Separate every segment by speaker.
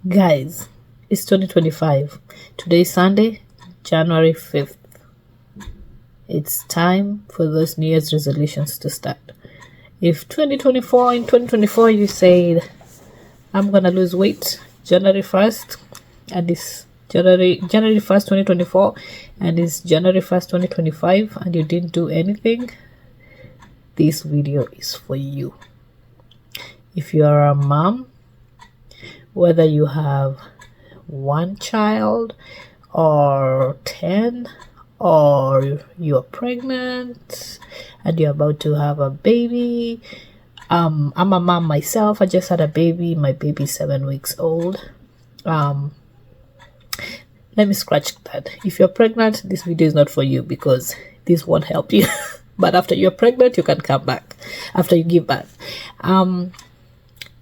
Speaker 1: Guys, it's 2025. Today is Sunday, January 5th. It's time for those New Year's resolutions to start. If in 2024 you said, I'm gonna lose weight January 1st, and it's January 1st, 2024, and it's January 1st, 2025, and you didn't do anything, this video is for you. If you are a mom, whether you have one child or 10, or you're pregnant and you're about to have a baby. I'm a mom myself. I just had a baby. My baby's 7 weeks old. Let me scratch that. If you're pregnant, this video is not for you because this won't help you. But after you're pregnant, you can come back after you give birth.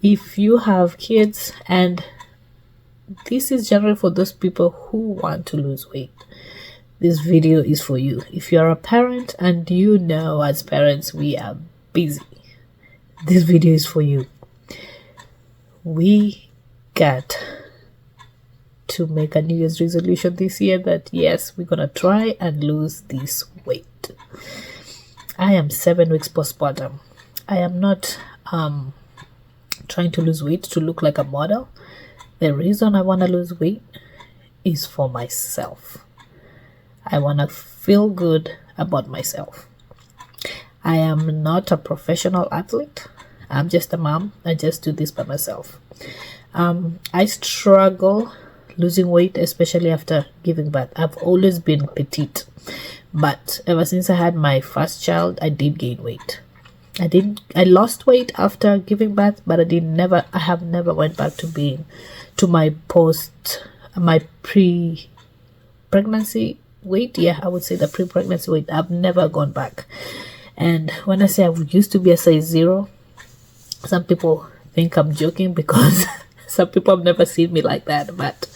Speaker 1: If you have kids, and this is generally for those people who want to lose weight, this video is for you. If you're a parent and you know as parents we are busy, this video is for you. We got to make a New Year's resolution this year that yes, we're gonna try and lose this weight. I am 7 weeks postpartum. I am not trying to lose weight to look like a model. The reason I want to lose weight is for myself. I want to feel good about myself. I am not a professional athlete. I'm just a mom. I just do this by myself. I struggle losing weight, especially after giving birth. I've always been petite, but ever since I had my first child, I did gain weight. I lost weight after giving birth, but I have never went back to my pre-pregnancy weight. Yeah, I would say the pre-pregnancy weight. I've never gone back. And when I say I used to be a size 0, some people think I'm joking because some people have never seen me like that, but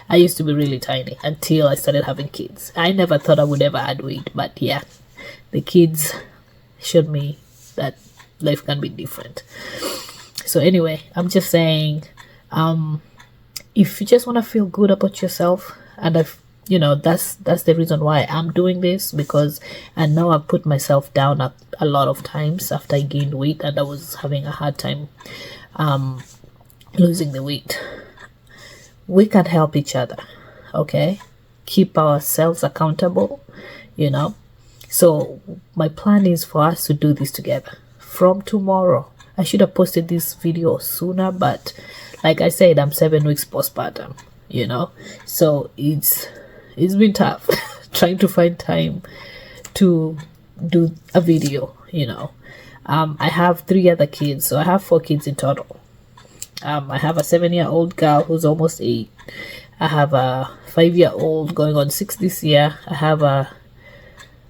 Speaker 1: I used to be really tiny until I started having kids. I never thought I would ever add weight, but yeah, the kids showed me that life can be different. So anyway, I'm just saying, if you just want to feel good about yourself, and that's the reason why I'm doing this, because I know I put myself down a lot of times after I gained weight and I was having a hard time losing the weight. We can help each other, okay? Keep ourselves accountable, So my plan is for us to do this together from tomorrow. I should have posted this video sooner, but like I said, I'm 7 weeks postpartum, so it's been tough trying to find time to do a video. I have 3 other kids, so I have 4 kids in total. I have a 7-year-old girl who's almost 8. I have a 5-year-old going on 6 this year. I have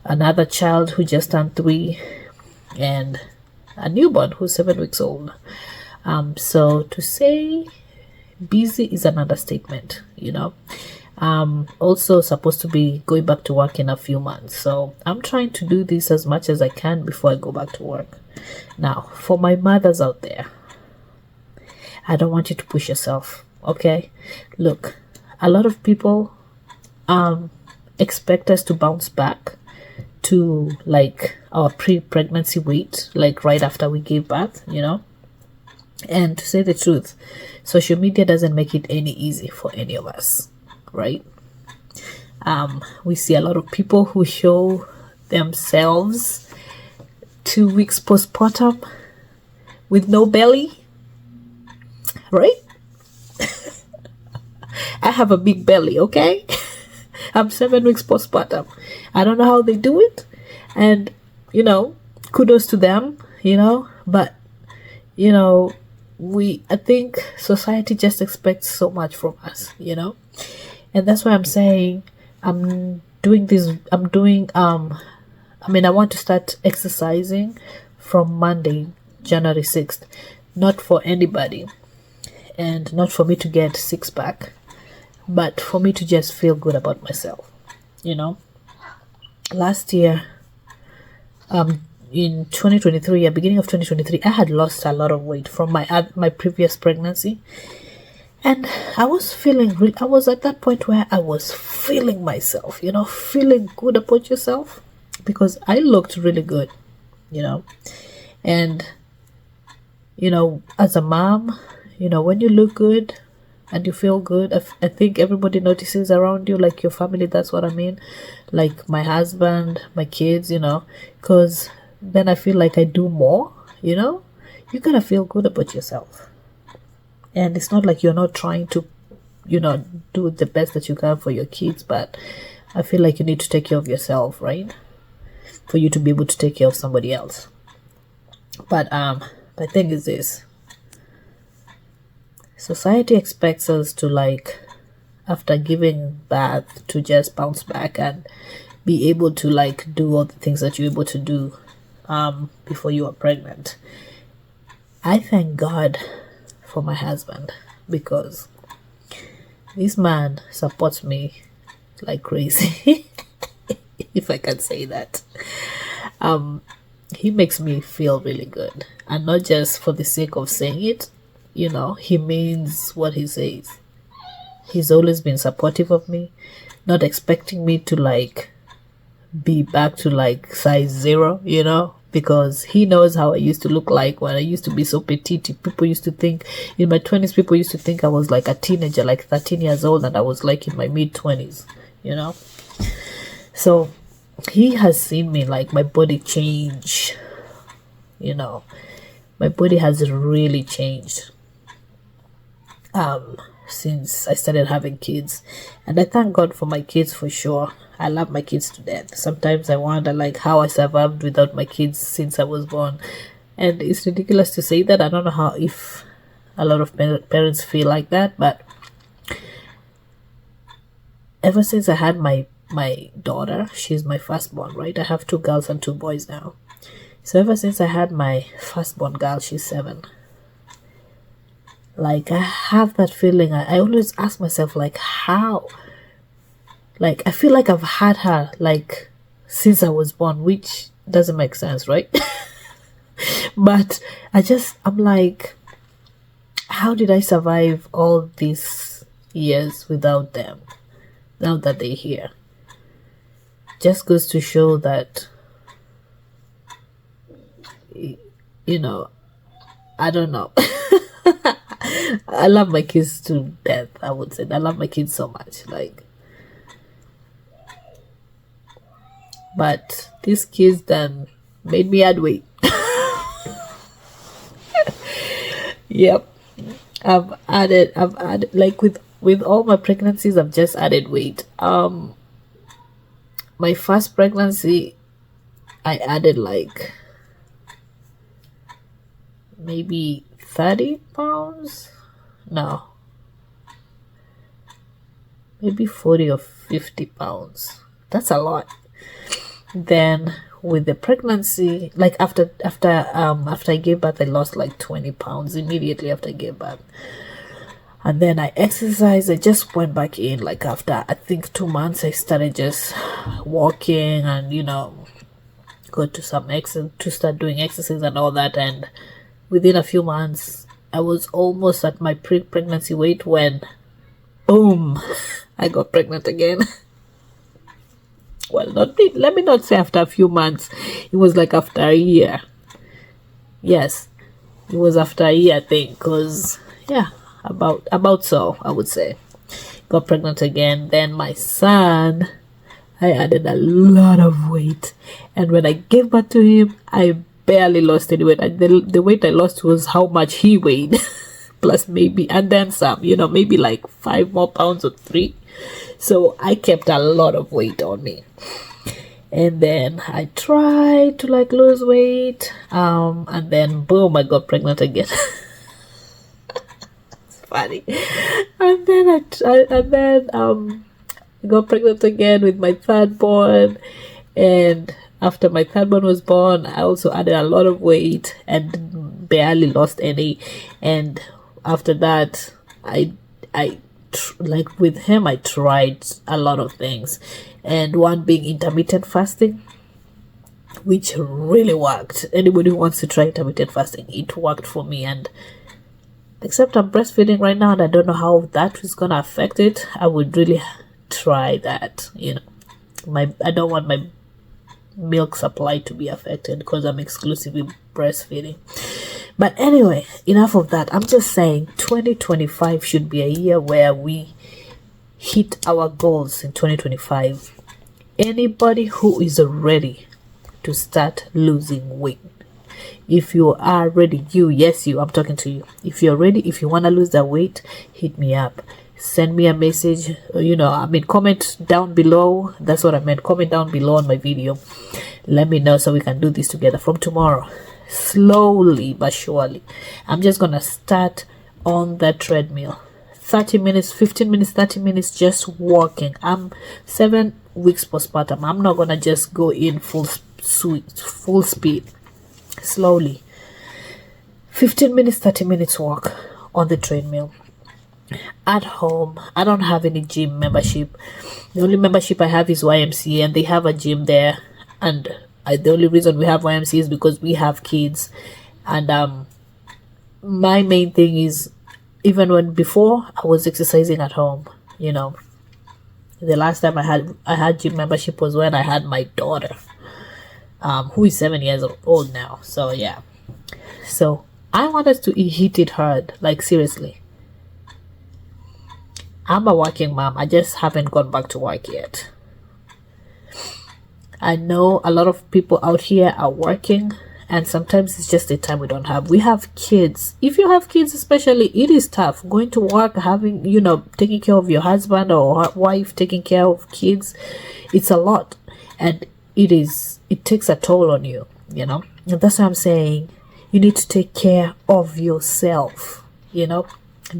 Speaker 1: another child who just turned 3, and a newborn who's 7 weeks old. So to say busy is an understatement, also supposed to be going back to work in a few months. So I'm trying to do this as much as I can before I go back to work. Now, for my mothers out there, I don't want you to push yourself, okay? Look, a lot of people expect us to bounce back to like our pre-pregnancy weight, like right after we gave birth, And to say the truth, social media doesn't make it any easy for any of us, right? We see a lot of people who show themselves 2 weeks postpartum with no belly, right? I have a big belly, okay? I'm 7 weeks postpartum. I don't know how they do it, and kudos to them, but I think society just expects so much from us, and that's why I'm saying I want to start exercising from Monday, January 6th, not for anybody and not for me to get 6-pack, but for me to just feel good about myself. Last year, in 2023, beginning of 2023, I had lost a lot of weight from my previous pregnancy, And I was at that point where I was feeling myself, feeling good about yourself, because I looked really good, you know. And, as a mom, when you look good and you feel good, I think everybody notices around you, like your family, that's what I mean. Like my husband, my kids, because then I feel like I do more, you gotta feel good about yourself. And it's not like you're not trying to, do the best that you can for your kids, but I feel like you need to take care of yourself, right? For you to be able to take care of somebody else. But the thing is this. Society expects us to, like, after giving birth, to just bounce back and be able to, like, do all the things that you're able to do before you are pregnant. I thank God for my husband, because this man supports me like crazy. If I can say that. He makes me feel really good, and not just for the sake of saying it. He means what he says. He's always been supportive of me, not expecting me to, like, be back to, like, size 0, because he knows how I used to look like when I used to be so petite. People used to think, in my 20s, people used to think I was like a teenager, like 13 years old, and I was like in my mid-20s, So he has seen me, like, my body change, my body has really changed since I started having kids. And I thank God for my kids, for sure. I love my kids to death. Sometimes I wonder, like, how I survived without my kids since I was born. And it's ridiculous to say that. I don't know if a lot of parents feel like that, but ever since I had my daughter, she's my firstborn, right? I have 2 girls and 2 boys now. So ever since I had my firstborn girl, she's 7. Like, I have that feeling. I always ask myself, like, how? Like, I feel like I've had her, like, since I was born, which doesn't make sense, right? But I'm like, how did I survive all these years without them, now that they're here? Just goes to show that, I don't know. I love my kids to death, I would say. I love my kids so much, like. But these kids then made me add weight. Yep. I've added, like, with all my pregnancies, I've just added weight. My first pregnancy, I added, like, maybe 30 pounds. No, maybe 40 or 50 pounds. That's a lot. Then with the pregnancy, like, after I gave birth, I lost like 20 pounds immediately after I gave birth. And then I exercised. I just went back in, like, after I think 2 months. I started just walking and go to some to start doing exercise and all that. And within a few months, I was almost at my pre-pregnancy weight when, boom, I got pregnant again. Well, let me not say after a few months. It was like after a year. Yes, it was after a year, I think, because, yeah, about so, I would say. Got pregnant again. Then my son, I added a lot of weight. And when I gave birth to him, I barely lost any weight. The weight I lost was how much he weighed. Plus maybe, and then some, maybe like 5 more pounds or 3. So I kept a lot of weight on me. And then I tried to, like, lose weight. And then boom, I got pregnant again. It's funny. And then I got pregnant again with my third born. And after my third one was born, I also added a lot of weight and barely lost any. And after that, like, with him, I tried a lot of things, and one being intermittent fasting, which really worked. Anybody who wants to try intermittent fasting, it worked for me. And except I'm breastfeeding right now and I don't know how that is gonna affect it. I would really try that, I don't want my milk supply to be affected because I'm exclusively breastfeeding. But anyway, enough of that. I'm just saying 2025 should be a year where we hit our goals in 2025. Anybody who is ready to start losing weight, if you are ready, I'm talking to you. If you're ready, if you want to lose that weight, hit me up. Send me a message, comment down below. That's what I meant. Comment down below on my video. Let me know so we can do this together from tomorrow. Slowly but surely. I'm just gonna start on that treadmill. 30 minutes, 15 minutes, 30 minutes just walking. I'm 7 weeks postpartum. I'm not gonna just go in full speed. Slowly. 15 minutes, 30 minutes walk on the treadmill. At home, I don't have any gym membership. The only membership I have is YMCA, and they have a gym there. And the only reason we have YMCA is because we have kids. And my main thing is, even before I was exercising at home, the last time I had gym membership was when I had my daughter, who is 7 years old now. So yeah, so I want us to hit it hard, like seriously. I'm a working mom. I just haven't gone back to work yet. I know a lot of people out here are working, and sometimes it's just the time we don't have. We have kids. If you have kids especially, it is tough going to work, having taking care of your husband or wife, taking care of kids. It's a lot, and it takes a toll on you, and that's why I'm saying you need to take care of yourself.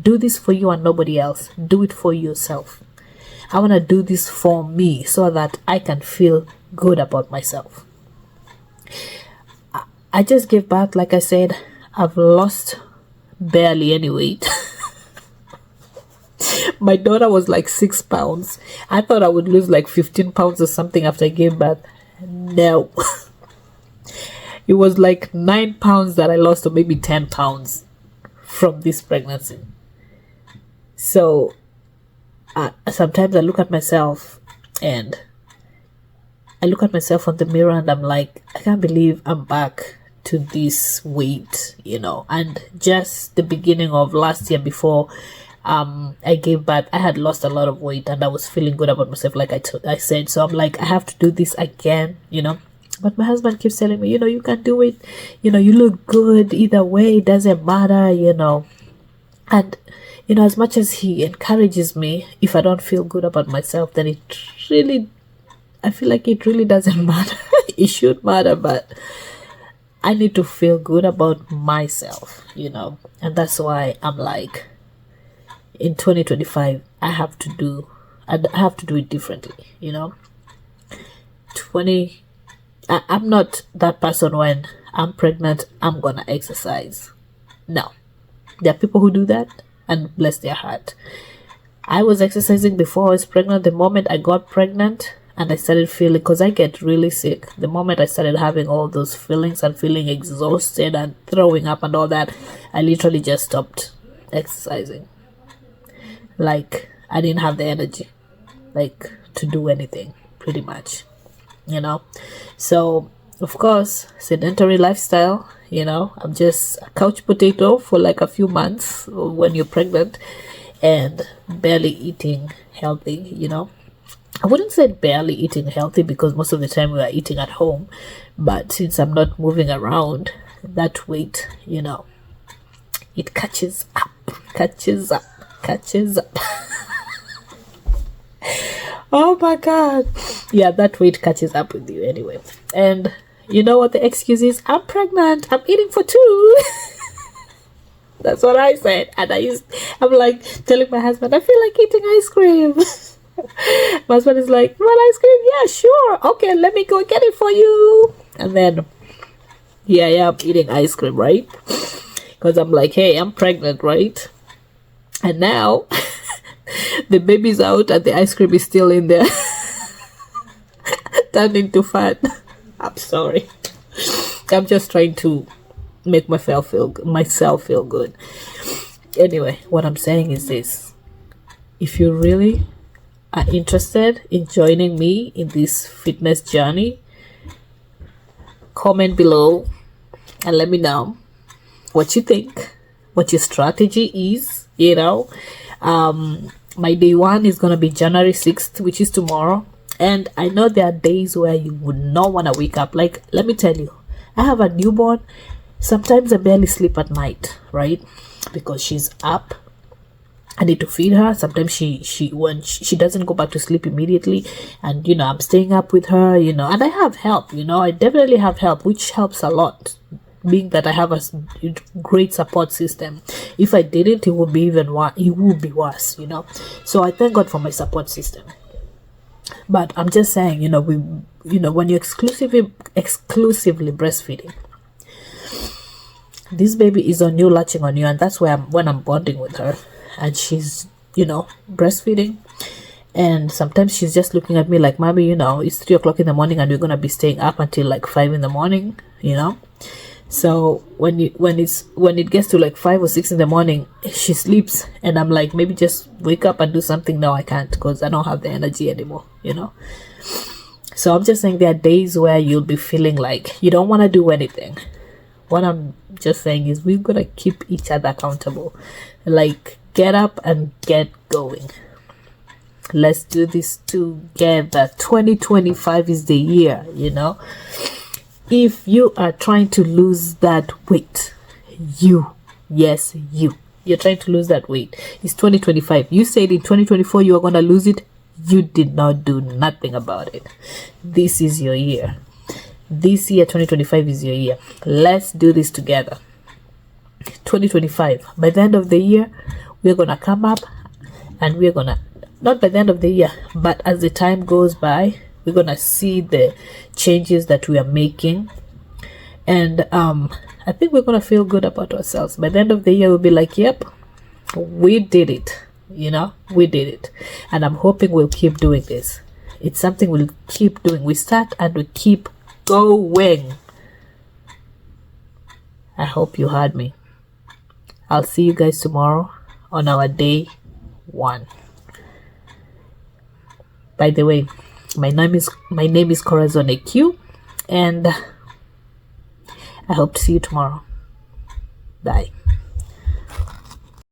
Speaker 1: Do this for you and nobody else. Do it for yourself. I want to do this for me so that I can feel good about myself. I just gave birth. Like I said, I've lost barely any weight. My daughter was like 6 pounds. I thought I would lose like 15 pounds or something after I gave birth. No. It was like 9 pounds that I lost, or maybe 10 pounds from this pregnancy. So sometimes I look at myself and I look at myself on the mirror and I'm like, I can't believe I'm back to this weight, and just the beginning of last year before I gave birth, I had lost a lot of weight and I was feeling good about myself, like I said. So I'm like, I have to do this again, but my husband keeps telling me, you can do it, you look good either way, it doesn't matter, and as much as he encourages me, if I don't feel good about myself, then I feel like it really doesn't matter. It should matter, but I need to feel good about myself, and that's why I'm like, in 2025, I have to do it differently, I'm not that person when I'm pregnant, I'm gonna exercise. No. There are people who do that, and bless their heart. I was exercising before I was pregnant. The moment I got pregnant and I started feeling, because I get really sick, the moment I started having all those feelings and feeling exhausted and throwing up and all that, I literally just stopped exercising. Like, I didn't have the energy, like, to do anything, pretty much, So, of course, sedentary lifestyle, I'm just a couch potato for like a few months when you're pregnant and barely eating healthy, I wouldn't say barely eating healthy because most of the time we are eating at home, but since I'm not moving around, that weight, it catches up. Oh my god. Yeah, that weight catches up with you anyway. And you know what the excuse is? I'm pregnant. I'm eating for 2. That's what I said. And I'm like telling my husband, I feel like eating ice cream. My husband is like, well, ice cream? Yeah, sure. Okay, let me go get it for you. And then here I am eating ice cream, right? Because I'm like, hey, I'm pregnant, right? And now the baby's out and the ice cream is still in there. Turned into fat. I'm sorry. I'm just trying to make myself feel good. Anyway, what I'm saying is this: if you really are interested in joining me in this fitness journey, comment below and let me know what you think, what your strategy is. My day one is gonna be January 6th, which is tomorrow. And I know there are days where you would not want to wake up. Like, let me tell you, I have a newborn. Sometimes I barely sleep at night, right? Because she's up. I need to feed her. Sometimes she doesn't go back to sleep immediately, and I'm staying up with her, and I have help. I definitely have help, which helps a lot. Being that I have a great support system. If I didn't, it would be even worse. It would be worse, So I thank God for my support system. But I'm just saying, when you're exclusively breastfeeding, this baby is on you, latching on you, and that's when I'm bonding with her, and she's breastfeeding, and sometimes she's just looking at me like, "Mommy, it's 3 o'clock in the morning, and we're gonna be staying up until like 5 in the morning," So when it gets to like 5 or 6 in the morning, she sleeps, and I'm like, maybe just wake up and do something. No, I can't, because I don't have the energy anymore. So I'm just saying there are days where you'll be feeling like you don't want to do anything. What I'm just saying is we've got to keep each other accountable. Like, get up and get going. Let's do this together. 2025 is the year, If you are trying to lose that weight, you're trying to lose that weight. It's 2025. You said in 2024 you are going to lose it. You did not do nothing about it. This is your year. This year, 2025, is your year. Let's do this together. 2025. By the end of the year, we're going to come up, and we're going to, not by the end of the year, but as the time goes by, we're going to see the changes that we are making. And I think we're going to feel good about ourselves. By the end of the year, we'll be like, yep, we did it. We did it. And I'm hoping we'll keep doing this. It's something we'll keep doing. We start and we keep going. I hope you heard me. I'll see you guys tomorrow on our day one. By the way, my name is Corazon AQ, and I hope to see you tomorrow. Bye.